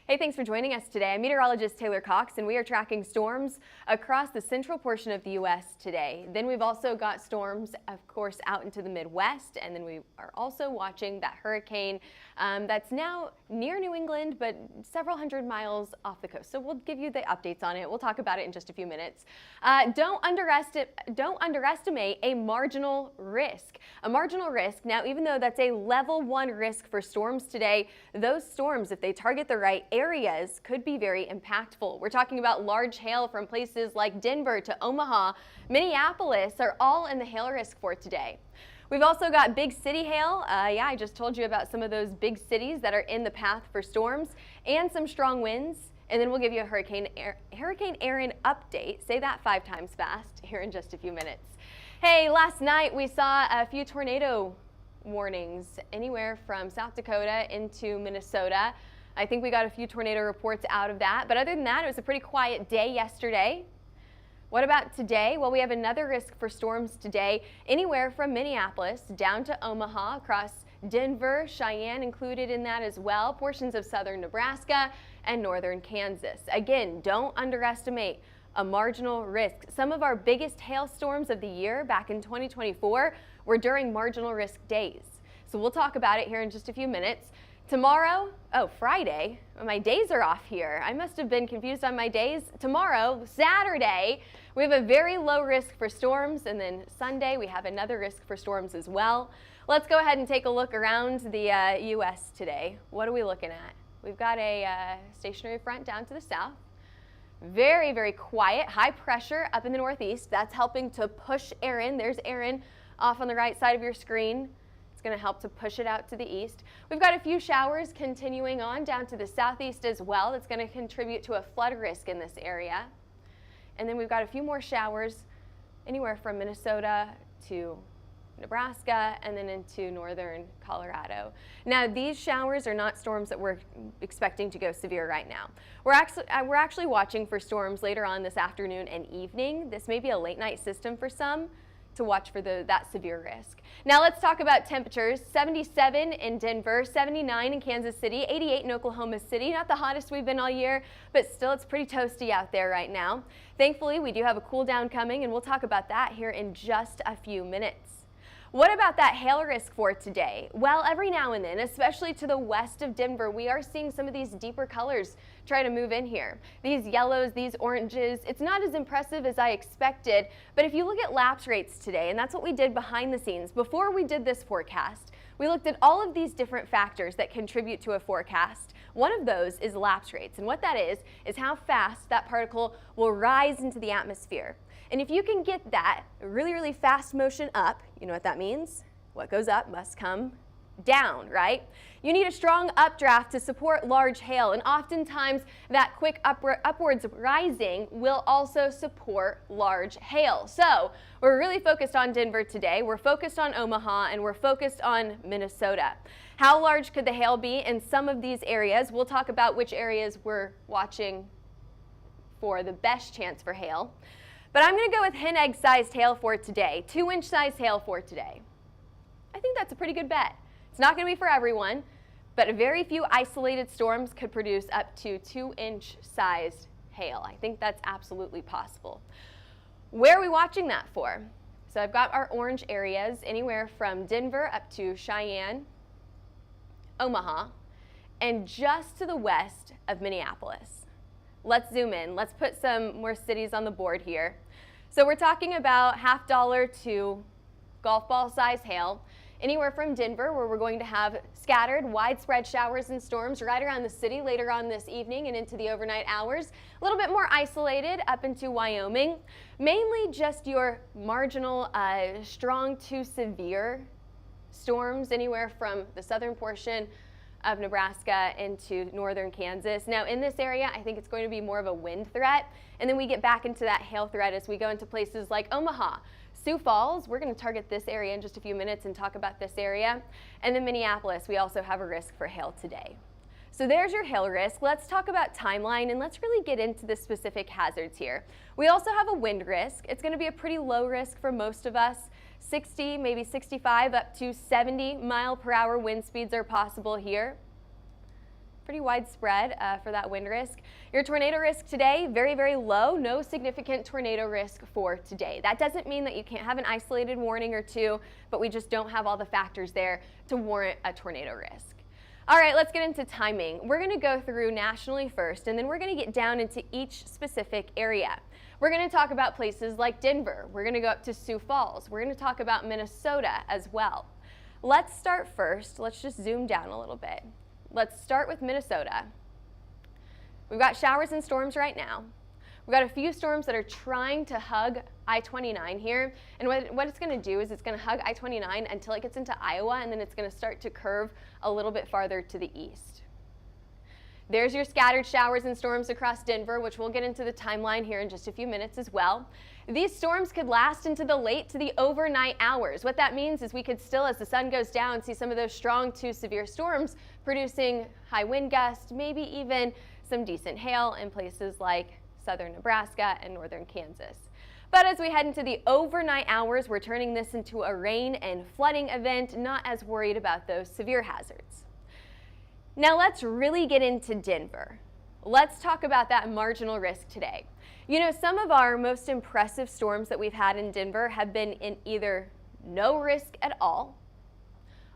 Hey, thanks for joining us today. I'm meteorologist Taylor Cox, and we are tracking storms across the central portion of the U.S. today. Then we've also got storms, of course, out into the Midwest, and then we are also watching that hurricane that's now near New England, but several hundred miles off the coast. So we'll give you the updates on it. We'll talk about it in just a few minutes. Don't underestimate a marginal risk. A marginal risk, now even though that's a level 1 risk for storms today, those storms, if they target the right areas, could be very impactful. We're talking about large hail from places like Denver to Omaha, Minneapolis are all in the hail risk for today. We've also got big city hail. I just told you about some of those big cities that are in the path for storms and some strong winds. And then we'll give you a Hurricane Erin update. Say that 5 times fast here in just a few minutes. Hey, last night we saw a few tornado warnings anywhere from South Dakota into Minnesota. I think we got a few tornado reports out of that, but other than that, it was a pretty quiet day yesterday. What about today? Well, we have another risk for storms today, anywhere from Minneapolis down to Omaha, across Denver, Cheyenne included in that as well, portions of southern Nebraska and northern Kansas. Again, don't underestimate a marginal risk. Some of our biggest hailstorms of the year back in 2024 were during marginal risk days. So we'll talk about it here in just a few minutes. Tomorrow, Friday, my days are off here. I must have been confused on my days. Tomorrow, Saturday, we have a very low risk for storms, and then Sunday we have another risk for storms as well. Let's go ahead and take a look around the U.S. today. What are we looking at? We've got a stationary front down to the south. Very, very quiet, high pressure up in the northeast. That's helping to push Erin. There's Erin off on the right side of your screen. It's going to help to push it out to the east. We've got a few showers continuing on down to the southeast as well. That's going to contribute to a flood risk in this area. And then we've got a few more showers anywhere from Minnesota to Nebraska and then into northern Colorado. Now, these showers are not storms that we're expecting to go severe right now. We're actually watching for storms later on this afternoon and evening. This may be a late night system for some to watch for that severe risk. Now let's talk about temperatures. 77 in Denver, 79 in Kansas City, 88 in Oklahoma City. Not the hottest we've been all year, but still it's pretty toasty out there right now. Thankfully, we do have a cool down coming, and we'll talk about that here in just a few minutes. What about that hail risk for today? Well, every now and then, especially to the west of Denver, we are seeing some of these deeper colors try to move in here. These yellows, these oranges, it's not as impressive as I expected, but if you look at lapse rates today, and that's what we did behind the scenes, before we did this forecast, we looked at all of these different factors that contribute to a forecast. One of those is lapse rates, and what that is how fast that particle will rise into the atmosphere. And if you can get that really, really fast motion up, you know what that means? What goes up must come down, right? You need a strong updraft to support large hail, and oftentimes that quick upwards rising will also support large hail. So we're really focused on Denver today, we're focused on Omaha, and we're focused on Minnesota. How large could the hail be in some of these areas? We'll talk about which areas we're watching for the best chance for hail. But I'm going to go with hen egg sized hail for today, 2-inch sized hail for today. I think that's a pretty good bet. It's not going to be for everyone, but very few isolated storms could produce up to 2-inch sized hail. I think that's absolutely possible. Where are we watching that for? So I've got our orange areas anywhere from Denver up to Cheyenne, Omaha, and just to the west of Minneapolis. Let's zoom in. Let's put some more cities on the board here. So we're talking about $50 to golf ball size hail, anywhere from Denver, where we're going to have scattered, widespread showers and storms right around the city later on this evening and into the overnight hours. A little bit more isolated up into Wyoming. Mainly just your marginal, strong to severe storms, anywhere from the southern portion of Nebraska into northern Kansas. Now in this area, I think it's going to be more of a wind threat, and then we get back into that hail threat as we go into places like Omaha. Sioux Falls, we're going to target this area in just a few minutes and talk about this area. And then Minneapolis, we also have a risk for hail today. So there's your hail risk. Let's talk about timeline, and let's really get into the specific hazards here. We also have a wind risk. It's going to be a pretty low risk for most of us. 60, maybe 65, up to 70 mile per hour wind speeds are possible here. pretty widespread for that wind risk. Your tornado risk today, very, very low. No significant tornado risk for today. That doesn't mean that you can't have an isolated warning or two, but we just don't have all the factors there to warrant a tornado risk. All right, let's get into timing. We're going to go through nationally first, and then we're going to get down into each specific area. We're going to talk about places like Denver. We're going to go up to Sioux Falls. We're going to talk about Minnesota as well. Let's start first. Let's just zoom down a little bit. Let's start with Minnesota. We've got showers and storms right now. We've got a few storms that are trying to hug I-29 here, and what it's going to do is it's going to hug I-29 until it gets into Iowa, and then it's going to start to curve a little bit farther to the east. There's your scattered showers and storms across Denver, which we'll get into the timeline here in just a few minutes as well. These storms could last into the late to the overnight hours. What that means is we could still, as the sun goes down, see some of those strong to severe storms producing high wind gusts, maybe even some decent hail in places like southern Nebraska and northern Kansas. But as we head into the overnight hours, we're turning this into a rain and flooding event, not as worried about those severe hazards. Now let's really get into Denver. Let's talk about that marginal risk today. You know, some of our most impressive storms that we've had in Denver have been in either no risk at all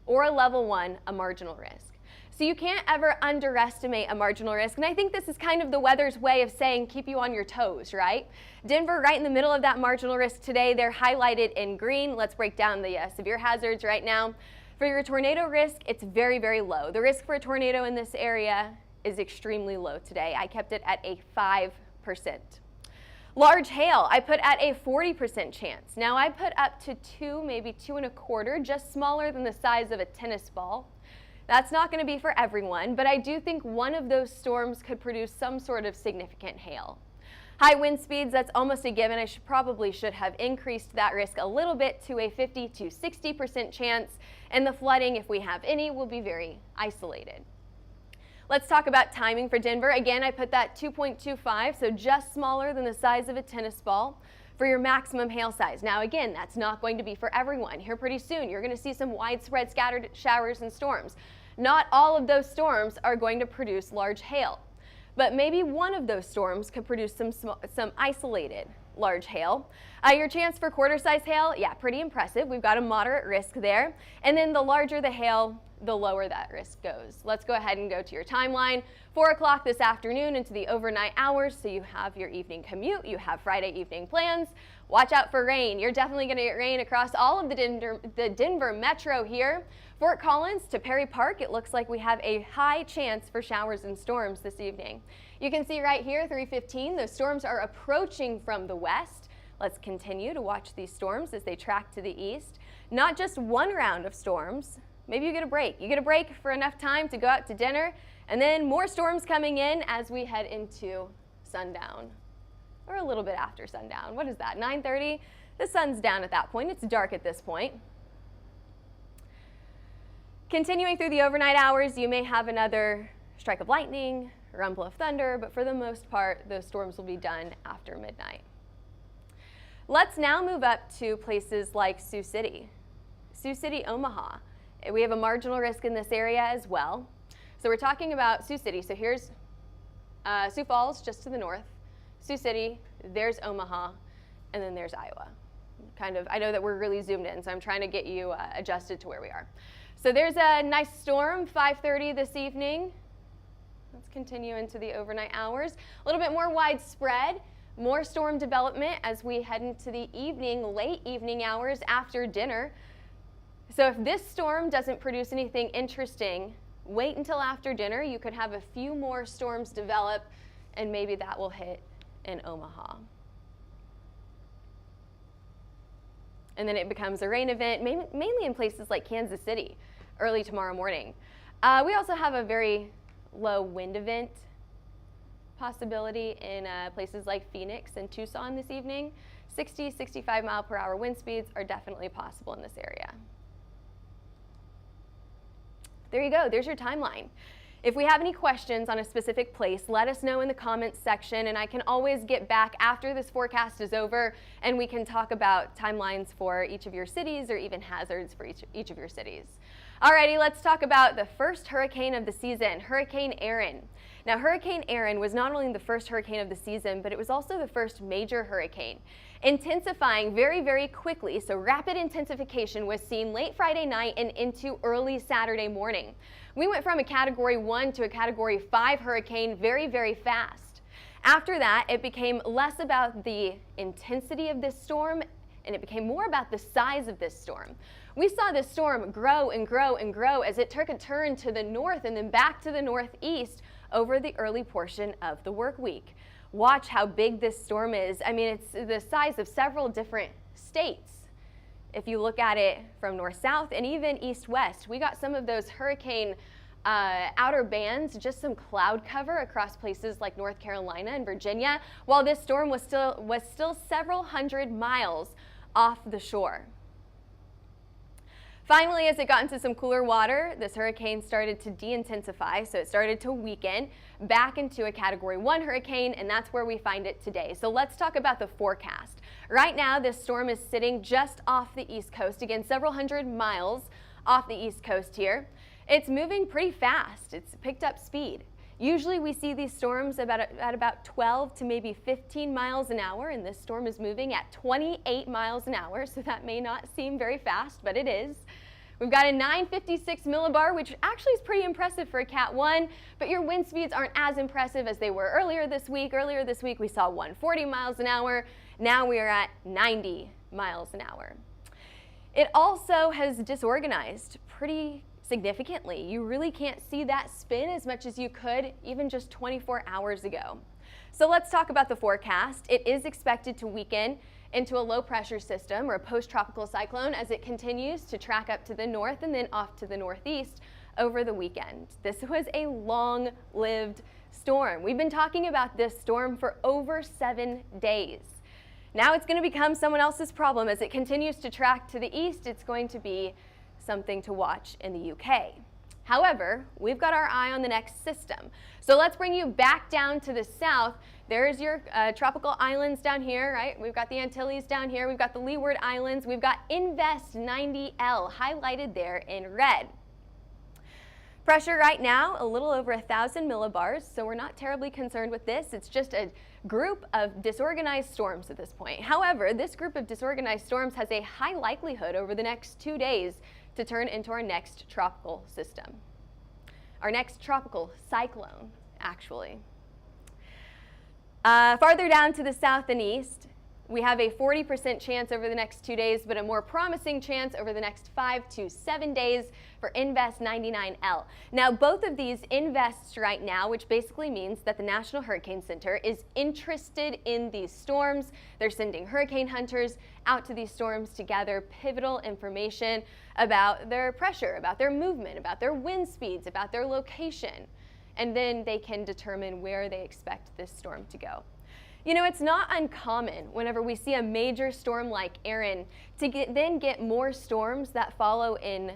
or a level 1, a marginal risk. So you can't ever underestimate a marginal risk, and I think this is kind of the weather's way of saying keep you on your toes, right? Denver, right in the middle of that marginal risk today. They're highlighted in green. Let's break down the severe hazards right now. For your tornado risk, it's very, very low. The risk for a tornado in this area is extremely low today. I kept it at a 5%. Large hail, I put at a 40% chance. Now I put up to 2, maybe 2.25, just smaller than the size of a tennis ball. That's not going to be for everyone, but I do think one of those storms could produce some sort of significant hail. High wind speeds, that's almost a given. I probably should have increased that risk a little bit to a 50 to 60% chance, and the flooding, if we have any, will be very isolated. Let's talk about timing for Denver. Again, I put that 2.25, so just smaller than the size of a tennis ball for your maximum hail size. Now again, that's not going to be for everyone. Here pretty soon, you're going to see some widespread scattered showers and storms. Not all of those storms are going to produce large hail, but maybe one of those storms could produce some isolated large hail. Your chance for quarter-size hail, yeah, pretty impressive. We've got a moderate risk there. And then the larger the hail, the lower that risk goes. Let's go ahead and go to your timeline. 4 o'clock this afternoon into the overnight hours, so you have your evening commute, you have Friday evening plans. Watch out for rain. You're definitely going to get rain across all of the Denver metro here. Fort Collins to Perry Park, it looks like we have a high chance for showers and storms this evening. You can see right here, 3:15, those storms are approaching from the west. Let's continue to watch these storms as they track to the east. Not just one round of storms. Maybe you get a break. You get a break for enough time to go out to dinner, and then more storms coming in as we head into sundown, or a little bit after sundown. What is that, 9:30? The sun's down at that point. It's dark at this point. Continuing through the overnight hours, you may have another strike of lightning, rumble of thunder, but for the most part, those storms will be done after midnight. Let's now move up to places like Sioux City, Omaha. We have a marginal risk in this area as well. So we're talking about Sioux City. So here's Sioux Falls just to the north, Sioux City, there's Omaha, and then there's Iowa. I know that we're really zoomed in, so I'm trying to get you adjusted to where we are. So there's a nice storm, 5:30 this evening. Let's continue into the overnight hours. A little bit more widespread, more storm development as we head into the evening, late evening hours after dinner. So if this storm doesn't produce anything interesting, wait until after dinner. You could have a few more storms develop, and maybe that will hit in Omaha. And then it becomes a rain event, mainly in places like Kansas City, early tomorrow morning. We also have a very low wind event possibility in places like Phoenix and Tucson this evening. 60, 65 mile per hour wind speeds are definitely possible in this area. There you go, there's your timeline. If we have any questions on a specific place, let us know in the comments section, and I can always get back after this forecast is over and we can talk about timelines for each of your cities or even hazards for each of your cities. Alrighty, let's talk about the first hurricane of the season, Hurricane Erin. Now, Hurricane Erin was not only the first hurricane of the season, but it was also the first major hurricane, intensifying very, very quickly. So rapid intensification was seen late Friday night and into early Saturday morning. We went from a Category 1 to a Category 5 hurricane very, very fast. After that, it became less about the intensity of this storm, and it became more about the size of this storm. We saw this storm grow and grow and grow as it took a turn to the north and then back to the northeast over the early portion of the work week. Watch how big this storm is. I mean, it's the size of several different states. If you look at it from north-south and even east-west, we got some of those hurricane outer bands, just some cloud cover across places like North Carolina and Virginia, while this storm was still several hundred miles off the shore. Finally, as it got into some cooler water, this hurricane started to de-intensify, so it started to weaken back into a Category 1 hurricane, and that's where we find it today. So let's talk about the forecast. Right now, this storm is sitting just off the east coast, again, several hundred miles off the east coast here. It's moving pretty fast. It's picked up speed. Usually we see these storms at about 12 to maybe 15 miles an hour, and this storm is moving at 28 miles an hour, so that may not seem very fast, but it is. We've got a 956 millibar, which actually is pretty impressive for a Cat 1, but your wind speeds aren't as impressive as they were earlier this week. Earlier this week we saw 140 miles an hour. Now we are at 90 miles an hour. It also has disorganized pretty significantly. You really can't see that spin as much as you could even just 24 hours ago. So let's talk about the forecast. It is expected to weaken into a low pressure system or a post-tropical cyclone as it continues to track up to the north and then off to the northeast over the weekend. This was a long-lived storm. We've been talking about this storm for over 7 days. Now it's going to become someone else's problem. As it continues to track to the east, it's going to be something to watch in the UK. However, we've got our eye on the next system. So let's bring you back down to the south. There's your tropical islands down here, right? We've got the Antilles down here. We've got the Leeward Islands. We've got Invest 90L highlighted there in red. Pressure right now, a little over 1,000 millibars, so we're not terribly concerned with this. It's just a group of disorganized storms at this point. However, this group of disorganized storms has a high likelihood over the next 2 days to turn into our next tropical system. Our next tropical cyclone, actually. Farther down to the south and east, we have a 40% chance over the next 2 days, but a more promising chance over the next 5 to 7 days for Invest 99L. Now, both of these invests right now, which basically means that the National Hurricane Center is interested in these storms. They're sending hurricane hunters out to these storms to gather pivotal information about their pressure, about their movement, about their wind speeds, about their location. And then they can determine where they expect this storm to go. You know, it's not uncommon whenever we see a major storm like Erin to then get more storms that follow in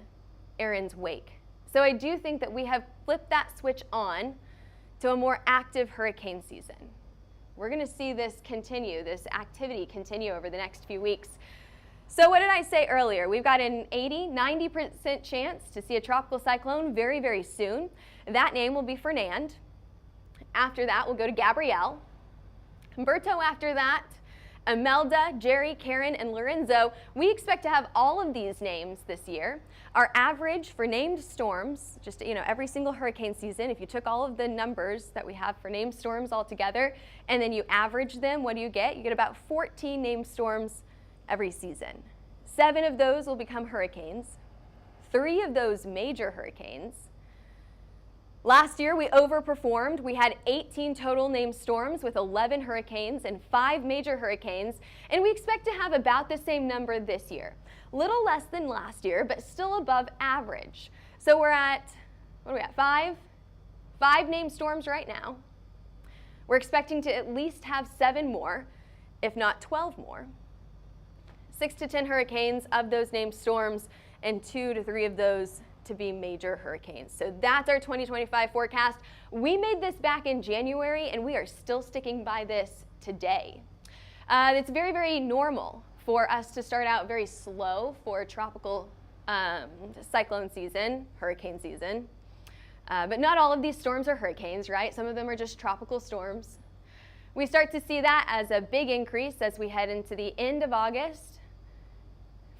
Erin's wake. So I do think that we have flipped that switch on to a more active hurricane season. We're going to see this continue, this activity continue over the next few weeks. So what did I say earlier? We've got an 80–90% chance to see a tropical cyclone very, very soon. That name will be Fernand. After that, we'll go to Gabrielle. Humberto after that, Imelda, Jerry, Karen, and Lorenzo. We expect to have all of these names this year. Our average for named storms, just every single hurricane season, if you took all of the numbers that we have for named storms all together, and then you average them, what do you get? You get about 14 named storms every season. 7 of those will become hurricanes, 3 of those major hurricanes. Last year, we overperformed. We had 18 total named storms with 11 hurricanes and 5 major hurricanes, and we expect to have about the same number this year. Little less than last year, but still above average. So we're at, what are we at, 5 named storms right now. We're expecting to at least have 7 more, if not 12 more. 6 to 10 hurricanes of those named storms, and 2 to 3 of those to be major hurricanes. So that's our 2025 forecast. We made this back in January, and we are still sticking by this today. It's very, very normal for us to start out very slow for tropical cyclone season, hurricane season. But not all of these storms are hurricanes, right? Some of them are just tropical storms. We start to see that as a big increase as we head into the end of August.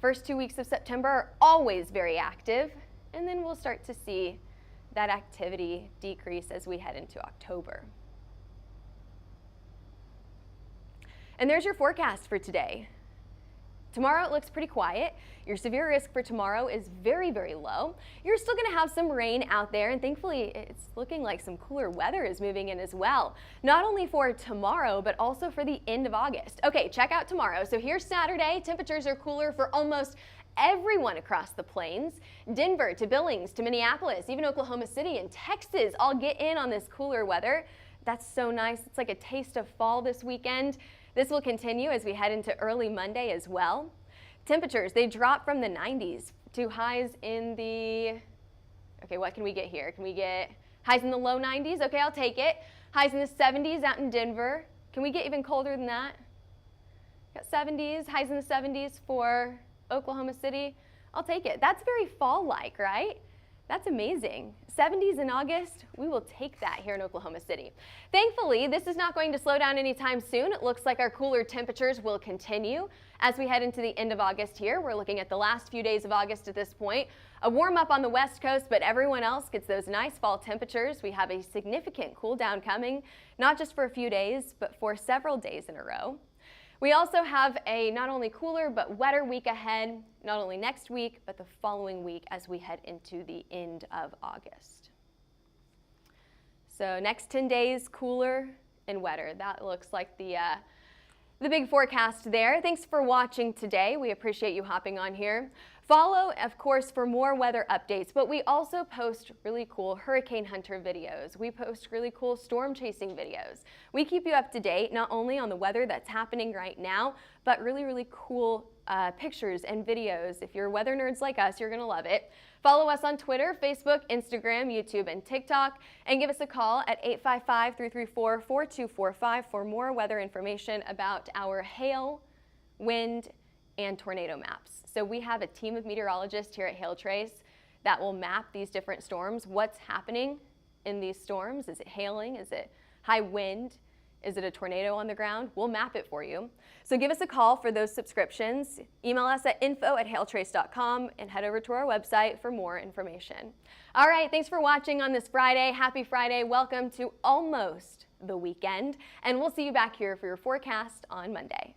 First 2 weeks of September are always very active, and then we'll start to see that activity decrease as we head into October. And there's your forecast for today. Tomorrow it looks pretty quiet. Your severe risk for tomorrow is very, very low. You're still going to have some rain out there, and thankfully it's looking like some cooler weather is moving in as well. Not only for tomorrow, but also for the end of August. Okay, check out tomorrow. So here's Saturday. Temperatures are cooler for almost everyone across the plains. Denver to Billings to Minneapolis, even Oklahoma City and Texas all get in on this cooler weather. That's so nice. It's like a taste of fall this weekend. This will continue as we head into early Monday as well. Temperatures, they drop from the 90s to highs in the, okay, what can we get here? Can we get highs in the low 90s? Okay, I'll take it. Highs in the 70s out in Denver. Can we get even colder than that? Got 70s, highs in the 70s for Oklahoma City. I'll take it. That's very fall-like, right? That's amazing. 70s in August, we will take that here in Oklahoma City. Thankfully, this is not going to slow down anytime soon. It looks like our cooler temperatures will continue as we head into the end of August here. We're looking at the last few days of August at this point. A warm up on the West Coast, but everyone else gets those nice fall temperatures. We have a significant cool down coming, not just for a few days, but for several days in a row. We also have a not only cooler but wetter week ahead, not only next week, but the following week as we head into the end of August. So next 10 days, cooler and wetter. That looks like the big forecast there. Thanks for watching today. We appreciate you hopping on here. Follow, of course, for more weather updates, but we also post really cool hurricane hunter videos. We post really cool storm chasing videos. We keep you up to date, not only on the weather that's happening right now, but really, really cool pictures and videos. If you're weather nerds like us, you're gonna love it. Follow us on Twitter, Facebook, Instagram, YouTube, and TikTok, and give us a call at 855-334-4245 for more weather information about our hail, wind, and tornado maps. So we have a team of meteorologists here at Hail Trace that will map these different storms. What's happening in these storms? Is it hailing? Is it high wind? Is it a tornado on the ground? We'll map it for you. So give us a call for those subscriptions. Email us at info@hailtrace.com and head over to our website for more information. All right, thanks for watching on this Friday. Happy Friday. Welcome to almost the weekend. And we'll see you back here for your forecast on Monday.